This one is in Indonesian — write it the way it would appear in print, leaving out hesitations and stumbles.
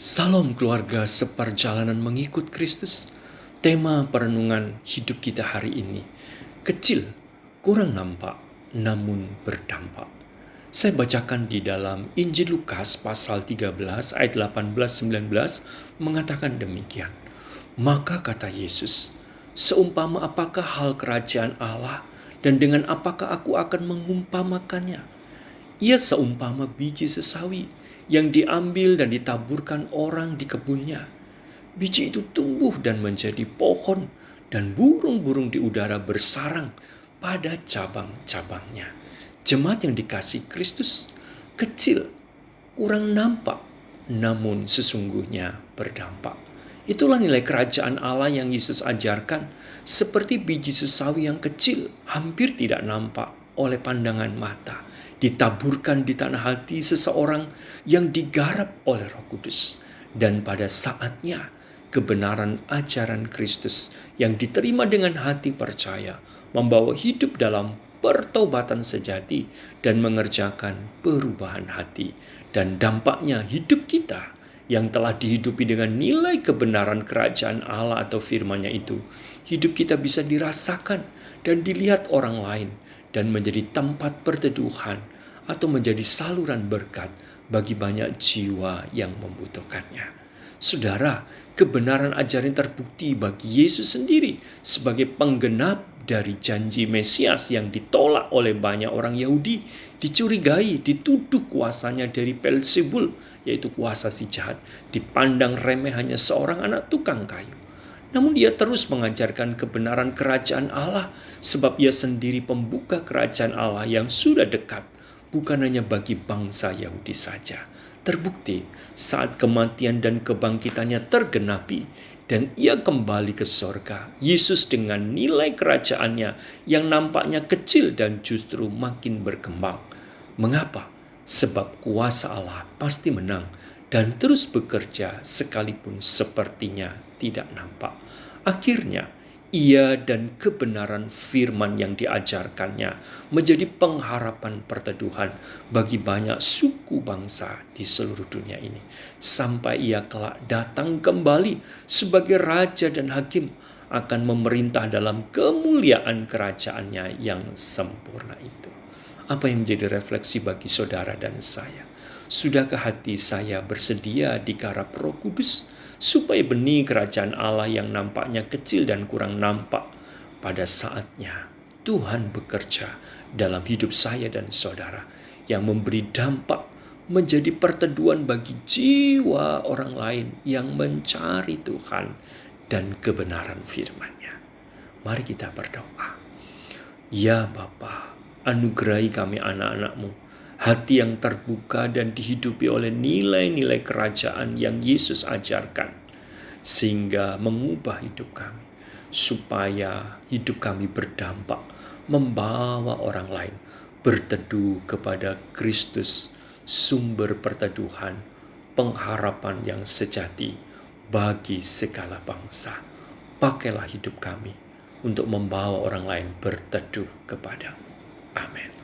Salam keluarga seperjalanan mengikut Kristus. Tema perenungan hidup kita hari ini, kecil, kurang nampak, namun berdampak. Saya bacakan di dalam Injil Lukas pasal 13 ayat 18-19 mengatakan demikian. Maka kata Yesus, seumpama apakah hal kerajaan Allah dan dengan apakah aku akan mengumpamakannya? Ia seumpama biji sesawi yang diambil dan ditaburkan orang di kebunnya. Biji itu tumbuh dan menjadi pohon, dan burung-burung di udara bersarang pada cabang-cabangnya. Jemaat yang dikasihi Kristus, kecil, kurang nampak, namun sesungguhnya berdampak. Itulah nilai kerajaan Allah yang Yesus ajarkan, seperti biji sesawi yang kecil, hampir tidak nampak oleh pandangan mata, ditaburkan di tanah hati seseorang yang digarap oleh Roh Kudus. Dan pada saatnya, kebenaran ajaran Kristus yang diterima dengan hati percaya membawa hidup dalam pertobatan sejati dan mengerjakan perubahan hati. Dan dampaknya hidup kita yang telah dihidupi dengan nilai kebenaran kerajaan Allah atau firman-Nya itu, hidup kita bisa dirasakan dan dilihat orang lain dan menjadi tempat perteduhan atau menjadi saluran berkat bagi banyak jiwa yang membutuhkannya. Saudara, kebenaran ajaran terbukti bagi Yesus sendiri sebagai penggenap dari janji Mesias yang ditolak oleh banyak orang Yahudi, dicurigai, dituduh kuasanya dari Beelzebul, yaitu kuasa si jahat, dipandang remeh hanya seorang anak tukang kayu. Namun dia terus mengajarkan kebenaran kerajaan Allah, sebab ia sendiri pembuka kerajaan Allah yang sudah dekat, bukan hanya bagi bangsa Yahudi saja. Terbukti saat kematian dan kebangkitannya tergenapi dan ia kembali ke sorga, Yesus dengan nilai kerajaannya yang nampaknya kecil dan justru makin berkembang. Mengapa? Sebab kuasa Allah pasti menang dan terus bekerja sekalipun sepertinya tidak nampak. Akhirnya, ia dan kebenaran firman yang diajarkannya menjadi pengharapan perteduhan bagi banyak suku bangsa di seluruh dunia ini. Sampai ia kelak datang kembali sebagai raja dan hakim, akan memerintah dalam kemuliaan kerajaannya yang sempurna itu. Apa yang menjadi refleksi bagi saudara dan saya? Sudahkah hati saya bersedia digarap Roh Kudus supaya benih kerajaan Allah yang nampaknya kecil dan kurang nampak pada saatnya Tuhan bekerja dalam hidup saya dan saudara yang memberi dampak menjadi perteduhan bagi jiwa orang lain yang mencari Tuhan dan kebenaran firman-Nya. Mari kita berdoa. Ya Bapa, anugerahi kami anak-anak-Mu, hati yang terbuka dan dihidupi oleh nilai-nilai kerajaan yang Yesus ajarkan, sehingga mengubah hidup kami, supaya hidup kami berdampak, membawa orang lain berteduh kepada Kristus, sumber perteduhan, pengharapan yang sejati bagi segala bangsa. Pakailah hidup kami untuk membawa orang lain berteduh kepadamu. Amin.